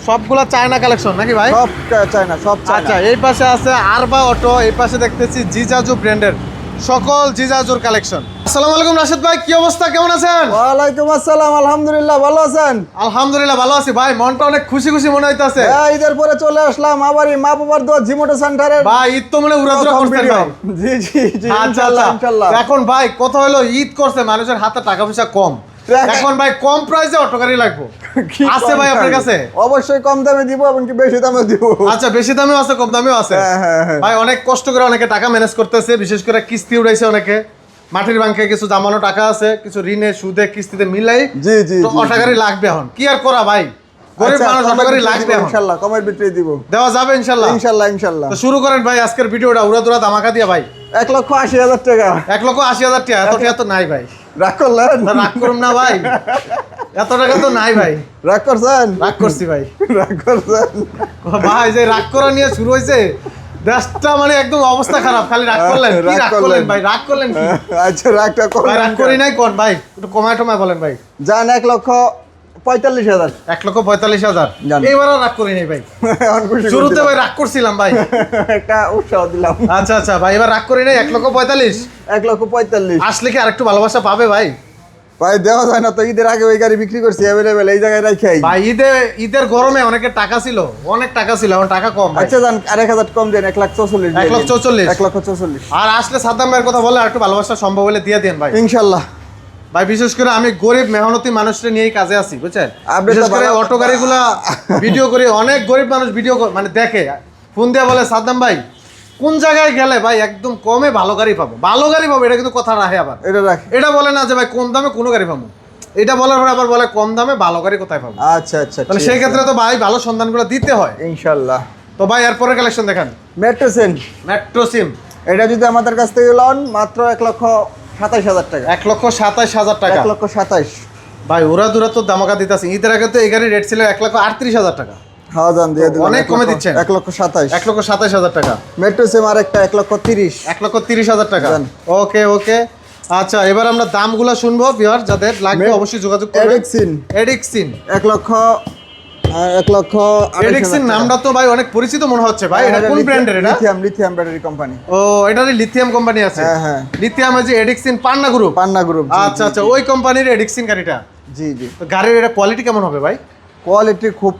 সবগুলা China collection নাকি ভাই? সব চায়না, সব চায়না। আচ্ছা, এই পাশে আছে আরবা অটো, এই পাশে দেখতেছি জিজাজু ব্র্যান্ডের সকল জিজাজুর কালেকশন। আসসালামু আলাইকুম রাশেদ ভাই, কি অবস্থা, কেমন আছেন? ওয়ালাইকুম আসসালাম, আলহামদুলিল্লাহ, ভালো আছেন? আলহামদুলিল্লাহ ভালো আছি ভাই, মনটা অনেক খুশি খুশি মনে হইতাছে। ঈদের পরে চলে আসলাম আবারই মা বাবার দোয়া জিমোটো সেন্টারে। ভাই ঈদ তো মনে উড়াধুরা করতেন ভাই। জি জি জি, আচ্ছা ইনশাআল্লাহ আচ্ছা, ইনশাআল্লাহ। এখন ভাই কথা হলো ঈদ করছে, মানুষের হাতে টাকা পয়সা কম, এখন ভাই কম প্রাইসে অটো গাড়ি লাগবে, আছে ভাই আপনার কাছে? অবশ্যই কম দামে দিব এবং কি বেশি দামে দিব। আচ্ছা, বেশি দামেও আছে কম দামেও আছে। হ্যাঁ। ভাই অনেক কষ্ট করে অনেকে টাকা ম্যানেজ করতেছে, বিশেষ করে কিস্তি উড়াইছে অনেকে, মাটির ব্যাংকে কিছু জামানো টাকা আছে, কিছু ঋণে সুদে কিস্তিতে মিলাই জি জি, তো অটো গাড়ি লাগবে। এখন কি আর করা ভাই, গরিব মানুষ, অটো গাড়ি লাগবে এখন। ইনশাআল্লাহ কমের ভিতরে দিব, দেওয়া যাবে ইনশাআল্লাহ ইনশাআল্লাহ ইনশাআল্লাহ। তো শুরু করেন ভাই আজকের ভিডিওটা, উড়াদুরা ধামাকা দিয়া ভাই। 1,80,000 টাকা। 1,80,000 টাকা? এত টাকা তো নাই ভাই। রাগ করলেন? রাগ করুন না ভাই, এত টাকা তো নাই ভাই। রাগ করছেন? রাগ করছি ভাই। রাগ করছেন ভাই যে রাগ করা নিয়ে শুরু হয়েছে, দেশটা মানে একদম অবস্থা খারাপ, খালি রাগ করলেন। কি রাগ করলেন ভাই, রাগ করলেন কি? আচ্ছা, রাগটা ভাই করলেন? রাগ করি নাই কোন ভাই, একটু কমায় টমায় বলেন ভাই। জান 1,45,000। 1,45,000? জান। এবার আর রাগ করি নাই ভাই, এখন খুশি শুরুতে করছিলাম। ভাই রাগ করছিলাম ভাই। একটা উৎসাহ দিলাম। আচ্ছা আচ্ছা ভাই, এবার রাগ করি নাই। 1,45,000 1,45,000 আসলে কি আরেকটু ভালোবাসা পাবে ভাই? ভাই দেওয়া যায় না তো, ঈদের আগে ওই গাড়ি বিক্রি করছি অ্যাভেলেবেল, এই জায়গায় রাখাই। ভাই ঈদের গরমে অনেকের টাকা ছিল, অনেক টাকা ছিল, এখন টাকা কম ভাই। আচ্ছা জান, আর 1,000 কম দেন, 1,44,000। 1,44,000? 1,44,000 আর আসলে সাদ্দাম ভাইয়ের কথা বলে আর একটু ভালোবাসা সম্ভব হলে দিয়ে দেন ভাই। ইনশাল্লাহ। ভাই বিশেষ করে আমি গরিব মেহনতি মানুষকে নিয়েই কাজে আছি, বুঝছেন? আপনি তো বিশেষ করে ভালো- অটো গাড়িগুলা ভিডিও করে অনেক গরিব মানুষ ভিডিও মানে দেখে, ফোন দিয়ে বলে সাদ্দাম ভাই কোন জায়গায় গেলে ভাই একদম কমে ভালো গাড়ি পাবো, ভালো গাড়ি পাবো, এটা কিন্তু কথা রাখে। আবার এটা রাখ। এটা বলে না যে ভাই কম দামে কোনো গাড়ি পাবো, এটা বলার পরে আবার বলে কম দামে ভালো গাড়ি কোথায় পাবো। আচ্ছা আচ্ছা, তাহলে সেই ক্ষেত্রে তো ভাই ভালো সন্ধানগুলো দিতে হয়। ইনশাল্লাহ। তো ভাই এরপরে কালেকশন দেখেন, মেট্রো সেন। মেট্রো সিম। এটা যদি আমাদের কাছ থেকে লন মাত্র 1,27,000 টাকা। 1,27,000 টাকা? 1,27,000। ভাই ওরা দূরা তো দামাকা দিতেছে। ঈদের আগে তো এই গাড়ির রেট ছিল 1,38,000 টাকা। হ্যাঁ জান, দিয়ে দিলাম। অনেক কমে দিচ্ছেন। 1,27,000। 1,27,000 টাকা। মেট্রো সেম আর একটা 1,30,000। 1,30,000 টাকা। জান। ওকে ওকে, আচ্ছা এবার আমরা দামগুলো শুনবো। ভিউয়ার যাদের লাগবে অবশ্যই যোগাযোগ করবেন। এডিক্সিন। এডিক্সিন 1,28,000 এডিক্সিন নামটা তো ভাই অনেক পরিচিত মনে হচ্ছে ভাই। এটা কোন ব্র্যান্ডের? এটা লিথিয়াম ব্যাটারি কোম্পানি। ও, এটারই লিথিয়াম কোম্পানি আছে। হ্যাঁ। লিথিয়াম আছে এডিক্সিন পান্না গ্রুপ। পান্না গ্রুপ। আচ্ছা আচ্ছা, ওই কোম্পানির এডিক্সিন গাড়িটা। জি জি। তো গাড়ির এটা কোয়ালিটি কেমন হবে ভাই? কোয়ালিটি খুব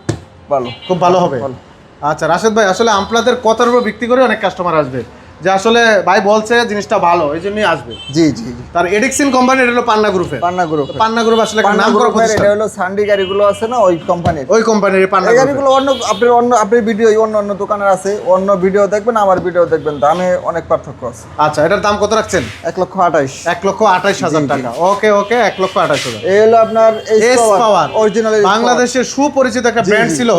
ভালো, খুব ভালো হবে। আচ্ছা রাশেদ ভাই, আসলে আপনাদের কথার উপর ভিত্তি করে অনেক কাস্টমার আসবে যে আসলে ভাই বলছে জিনিসটা ভালো, এই জন্যই আসবে। জি জি জি। তার এডিক্সিন কোম্পানি, এটা হলো পান্না গ্রুপের। পান্না গ্রুপ। পান্না গ্রুপ আসলে একটা নাম করা এটা প্রতিষ্ঠান। হলো সান্ডি গাড়িগুলো আছে না, ওই কোম্পানির। ওই কোম্পানির পান্না এই গ্রুপ। গাড়িগুলো আপনি ভিডিও অন্য দোকানের আছে, অন্য ভিডিও দেখবেন, আমার ভিডিও দেখবেন, দামে অনেক পার্থক্য আছে। আচ্ছা, এটার দাম কত রাখছেন? 1,28,000। 1,28,000 টাকা। ওকে ওকে, 1,28,000। এই হলো আপনার এস পাওয়ার, অরিজিনাল বাংলাদেশের সুপরিচিত একটা ব্র্যান্ড ছিল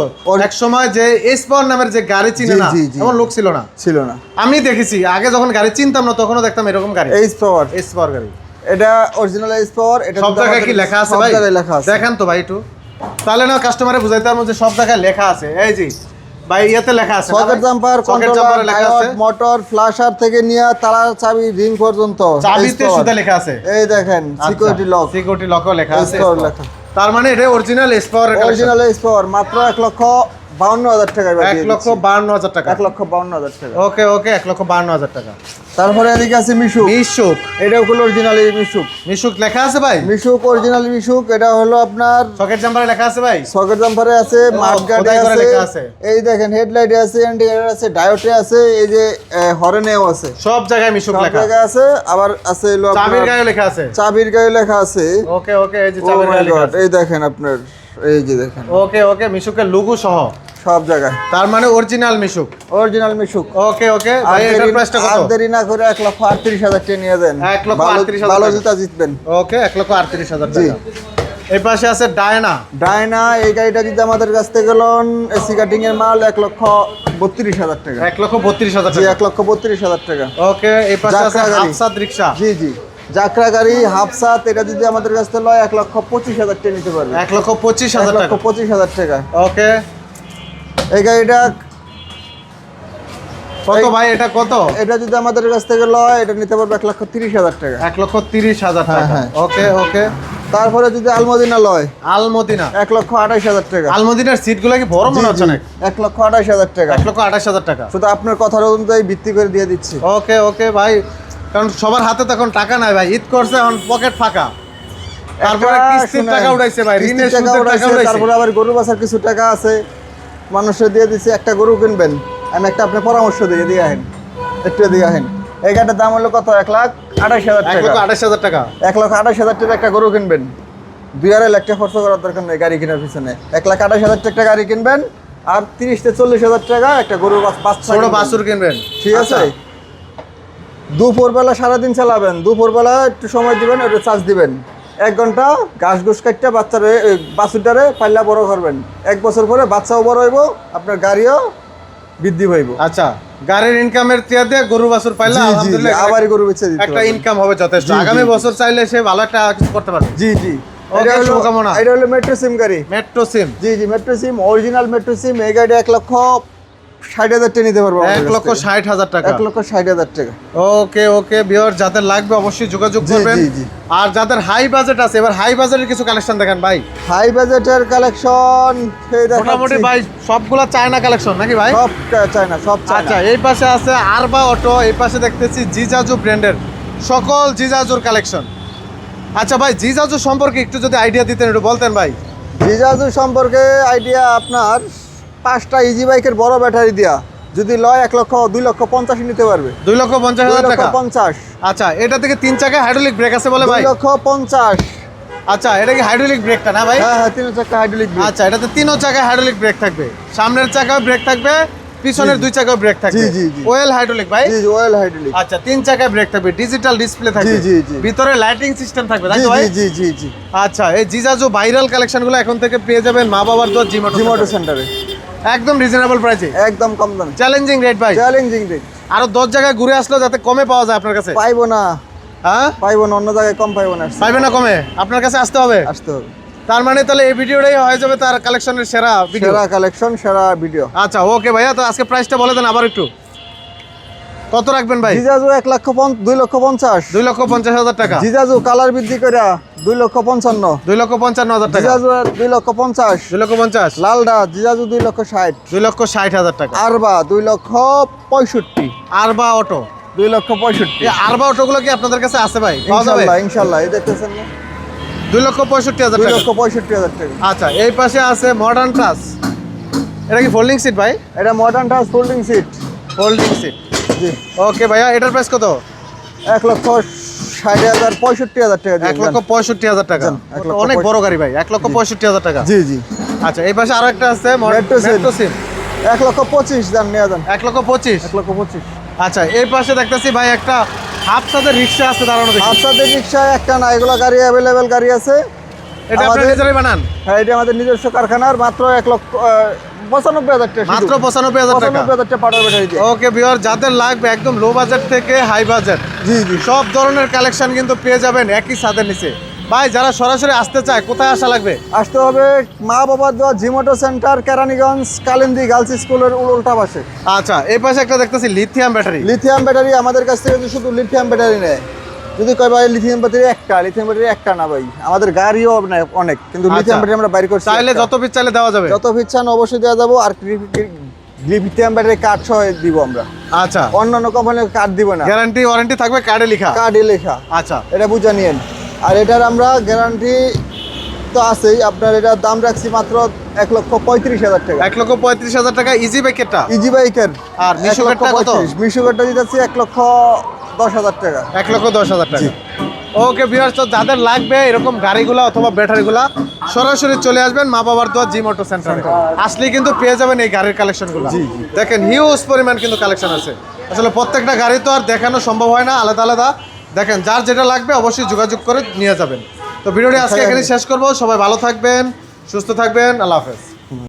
এক সময়, যে এস পাওয়ার নামের যে গাড়ি চিনে না এমন লোক ছিল না। ছিল না, আমি দেখেছি আগে যখন গাড়ি চিনতাম না তখনও দেখতাম এরকম গাড়ি, এস পাওয়ার। এস পাওয়ার গাড়ি। এটা অরিজিনাল এস পাওয়ার। এটা সব জায়গায় কি লেখা আছে ভাই? সব জায়গায় লেখা আছে। দেখেন তো ভাই একটু, তাহলে না কাস্টমারে বুঝাইতে পারবো যে সব জায়গায় লেখা আছে। এই যে ভাই ইয়েতে লেখা আছে, সকেট জাম্পার, সকেট জাম্পারে লেখা আছে, মোটর, ফ্ল্যাশার থেকে নিয়ে তালা, চাবি, রিং পর্যন্ত চাবিতে সুদা লেখা আছে। এই দেখেন সিকিউরিটি লক, সিকিউরিটি লকও লেখা আছে। লেখা। তার মানে এটা original S power. Original S power মাত্র 1,52,000 টাকা। 1,52,000 টাকা। 1,52,000 টাকা। ওকে ওকে, 1,52,000 টাকা। তারপরে এদিকে আছে মিশুক। মিশুক, এটাও হলো অরিজিনাল মিশুক। মিশুক লেখা আছে ভাই? মিশুক অরিজিনাল মিশুক। এটা হলো আপনার সকেট জাম্পারে লেখা আছে ভাই? সকেট জাম্পারে আছে, মাঠগার্ডে খোদাই করে লেখা আছে, আছে। এই দেখেন হেডলাইটে আছে, ইন্ডিকেটর আছে, ডায়োডে আছে, এই যে হর্নেও আছে, সব জায়গায় মিশুক সব লেখা জায়গায় আছে। আবার আছে হলো চাবির গায়ে লেখা আছে। চাবির গায়ে লেখা আছে। ওকে ওকে, এই যে Oh চাবির my গায়ে লেখা God, আছে। এই দেখেন আপনার, এই যে দেখেন ওকে ওকে, মিশুকের লোগো সহ সব জায়গায়। তার মানে অরিজিনাল মিশুক। অরিজিনাল মিশুক। ওকে ওকে ভাই, এটার প্রাইসটা কত? আর দেরি না করে 1,38,000 টাকা নিয়ে দেন। 1,38,000 ভালো জুতা জিতবেন। ওকে, 1,38,000 টাকা। এই পাশে আছে ডায়না। ডায়না, এই গাড়িটা যদি আমাদের কাছ থেকে লোন এসি কাটিং এর মাল 1,32,000 টাকা। 1,32,000 জি, টাকা। 1,32,000 টাকা। ওকে, এই পাশে আছে যাত্রা গাড়ি। হাফসাত রিকশা। জি জি, যাত্রা গাড়ি হাফসাত, এটা যদি আমাদের কাছ থেকে লয় 1,25,000 টাকা নিতে পারবে। 1,25,000 টাকা। 1,25,000 টাকা। ওকে, এই গাড়িটা কত ভাই, এটা কত? এটা যদি আমাদের কাছ থেকে লয় এটা নিতে পারবে 1,30,000 টাকা। 1,30,000 টাকা। হ্যাঁ। ওকে ওকে, তারপরে যদি আলমদিনা লয় আলমদিনা 1,28,000 টাকা। আলমদিনার সিটগুলো কি বড় মনে হচ্ছে না? 1,28,000 টাকা। 1,28,000 টাকা। শুধু আপনার কথার অনুযায়ী ভিত্তি করে দিয়ে দিচ্ছি। ওকে ওকে ভাই, কারণ সবার হাতে তখন টাকা নাই ভাই, ঈদ করছে এখন পকেট ফাঁকা। তারপরে কিস্তির টাকা উঠাইছে ভাই, ঋণের সুদের টাকা উঠাইছে। তারপরে আবার গরু বাছার কিছু টাকা আছে, মানুষের দিয়ে দিচ্ছি। একটা গরু কিনবেন, আমি একটা আপনার পরামর্শ দিয়ে আহেন, একটু দিয়ে আহেন। এই গাড়িটার দাম হলো কত? 1,28,000 টাকা। 1,28,000 টাকা। 1,28,000 টাকা একটা গরু কিনবেন, 2.5 লাখ টাকা খরচ করার দরকার নেই গাড়ি কেনার পিছনে। 1,28,000 টাকা গাড়ি কিনবেন, আর 30,000-40,000 টাকা একটা গরু ছোট বাছুর কিনবেন। ঠিক আছে? দুপুরবেলা সারাদিন চালাবেন, দুপুরবেলা একটু সময় দিবেন, একটু চার্জ দিবেন, 1 ঘন্টা ঘাস ঘুষ কাটটা বাছুরটারে পাল্লা বড় করবেন। 1 বছর পরে বাচ্চাও বড় হইব, আপনার গাড়িও বৃদ্ধি পাইব। আচ্ছা, গাড়ির ইনকামের চেয়ে দিয়ে গরু বাছুর পাইলে আলহামদুলিল্লাহ আবার গরু বেচে দিতে একটা ইনকাম হবে যথেষ্ট। আগামী বছর চাইলে সে ভালো একটা কিছু করতে পারবে। জি জি। ওকে, শুভকামনা। এটা হলো মেট্রো সিম গাড়ি। মেট্রো সিম। জি জি, মেট্রো সিম, অরিজিনাল মেট্রো সিম। এই গাড়ি 1,60,000 টাকা নিতে পারবো। 1,60,000 টাকা। 1,60,000 টাকা। ওকে ওকে ভিউয়ার, যাদের লাগবে অবশ্যই যোগাযোগ করবেন। জি জি। আর যাদের হাই বাজেট আছে, এবার হাই বাজেটের কিছু কালেকশন দেখান ভাই। হাই বাজেটের কালেকশন মোটামুটি ভাই সবগুলা চায়না কালেকশন নাকি ভাই? সব চায়না, সব চায়না। আচ্ছা, এই পাশে আছে আরবা অটো, এই পাশে দেখতেছি জিজাজু ব্র্যান্ডের সকল জিজাজুর কালেকশন। আচ্ছা ভাই, জিজাজু সম্পর্কে একটু যদি আইডিয়া দিতেন, একটু বলতেন ভাই। জিজাজু সম্পর্কে আইডিয়া আপনার 5টা ইজি বাইকের বড় ব্যাটারি দিয়া যদি লয় 2,50,000 নিতে পারবে। 2,50,000 টাকা। 2,50,000। আচ্ছা, এটা থেকে 3 চাকা হাইড্রোলিক ব্রেক আছে বলে ভাই? 2,50,000। আচ্ছা, এটা কি হাইড্রোলিক ব্রেকটা না ভাই? হ্যাঁ হ্যাঁ, 3 চাকা হাইড্রোলিক ব্রেক। আচ্ছা, এটাতে 3 চাকায় হাইড্রোলিক ব্রেক থাকবে, সামনের চাকায় ব্রেক থাকবে, পিছনের 2 চাকায় ব্রেক থাকবে। জি, জি, জি। ওয়েল হাইড্রোলিক ভাই? জি জি, ওয়েল হাইড্রোলিক। আচ্ছা, 3 চাকায় ব্রেক থাকবে, ডিজিটাল ডিসপ্লে থাকবে, জি, জি, জি। ভিতরে লাইটিং সিস্টেম থাকবে, তাই জি তো ভাই? জি জি জি। আচ্ছা, এই জিজাজু ভাইরাল কালেকশনগুলো এখন থেকে পেয়ে যাবেন মা বাবার দোয়া জিমোটো জিমোটো সেন্টারে একদম রিজনেবল প্রাইসে, একদম কম দামে, চ্যালেঞ্জিং রেট ভাই। Challenging rate. আরো 10 জায়গায় ঘুরে আসলো যাতে কমে পাওয়া যায় আপনার কাছে। পাইবো না, হ্যাঁ পাইবো না, অন্য জায়গায় কম পাইবো না। পাইবে না কমে, আপনার কাছে আসতে হবে। আসতে হবে। তার মানে তাহলে এই ভিডিওটাই হয়ে যাবে তার কালেকশনের সেরা ভিডিও। সেরা কালেকশন, সেরা ভিডিও। আচ্ছা ওকে ভাইয়া, তো আজকে প্রাইসটা বলে দেন আবার একটু, কত রাখবেন ভাই? জিজাজু 2,50,000। 2,50,000 টাকা। জিজাজু কালার বৃদ্ধি করে 2,55,000। 2,55,000 টাকা। জিজাজু 2,50,000। 2,50,000। লালডা জিজাজু 2,60,000। 2,60,000 টাকা। আরবা 2,65,000। আরবা অটো 2,65,000। এই আরবা অটোগুলো কি আপনাদের কাছে আছে ভাই? পাওয়া যাবে? ইনশাআল্লাহ ইনশাআল্লাহ। এই দেখতেছেন না, 2,65,000 টাকা। 2,65,000 টাকা। আচ্ছা, এই পাশে আছে মডার্ন টাচ, এটা কি ফোল্ডিং সিট ভাই? এটা modern touch folding seat. Folding seat. জি। ওকে ভাইয়া, এটার প্রাইস কত? 1,60,000 65,000 টাকা দিয়ে। 1,65,000 টাকা। জান, 1,65,000 অনেক বড় গাড়ি ভাই, 1,65,000 টাকা। জি জি। আচ্ছা, এই পাশে আরো একটা আছে মেট্রো মেট্রো সিম, 1,25,000 দাম নিয়ে যান। 1,25,000। 1,25,000। আচ্ছা, এই পাশে দেখতেছি ভাই একটা হাফ সাদের রিক্সা আছে দাঁড়ানো দেখি। আপনাদের রিক্সায় একটা না, এগুলো গাড়ি অ্যাভেলেবেল গাড়ি আছে। এটা আপনারা নিজেরাই বানান? হ্যাঁ, এটা আমাদের নিজস্ব কারখানার। মাত্র 1,95,000 টাকা। মাত্র 95,000 টাকা। 95,000 টাকা পাউডার ব্যাটারি দিয়ে। ওকে ভিউয়ার, যাদের লাগবে একদম লো বাজেট থেকে হাই বাজেট, জি জি। সব ধরনের কালেকশন কিন্তু পেয়ে যাবেন একই ছাদের নিচে। ভাই, যারা সরাসরি আসতে চায় কোথায় আসা লাগবে? আসতে হবে মা বাবার দোয়া জিমোটো সেন্টার, কেরানীগঞ্জ, কালিন্দী গার্লস স্কুলের উল্টা পাশে। আচ্ছা, এই পাশে একটা দেখতেছি লিথিয়াম ব্যাটারি। লিথিয়াম ব্যাটারি আমাদের কাছ থেকে শুধু লিথিয়াম ব্যাটারি নেয়। যদি কয় ভাই লিথিয়াম ব্যাটারি একটা না ভাই, আমাদের গাড়িও অনেক, কিন্তু লিথিয়াম ব্যাটারি আমরা বাইর করছি। চাইলে যত পিস চাইলে দেওয়া যাবে? যত পিস চান অবশ্যই দেওয়া যাবো। আর লিথিয়াম ব্যাটারি কার্ড সহ দিব আমরা। আচ্ছা, অন্যান্য কোম্পানির কার্ড দিব না। গ্যারান্টি ওয়ারেন্টি থাকবে কার্ডে লেখা? কার্ডে লেখা। আচ্ছা, এটা বুঝে নিয়েন। আর এটার আমরা গ্যারান্টি তো আছেই। আপনার এটার দাম রাখছি মাত্র 1,35,000 টাকা। 1,35,000 টাকা ইজি বাইকেরটা? ইজি বাইকের। আর মিশুকেরটা কত? মিশুকেরটা দিতেছি 1,10,000 টাকা। 1,10,000 টাকা। ওকে ভিউয়ার্স, তো যাদের লাগবে এরকম গাড়িগুলো অথবা ব্যাটারিগুলা, সরাসরি চলে আসবেন মা বাবার দোয়া জিমোটো সেন্টারে। আসলে কিন্তু পেয়ে যাবেন এই গাড়ির কালেকশনগুলো। দেখেন হিউজ পরিমাণ কিন্তু কালেকশন আছে। আসলে প্রত্যেকটা গাড়ি তো আর দেখানো সম্ভব হয় না, আলাদা আলাদা। দেখেন, যার যেটা লাগবে অবশ্যই যোগাযোগ করে নিয়ে যাবেন। তো ভিডিওটি আজকে এখানে শেষ করবো। সবাই ভালো থাকবেন, সুস্থ থাকবেন, আল্লাহ হাফেজ।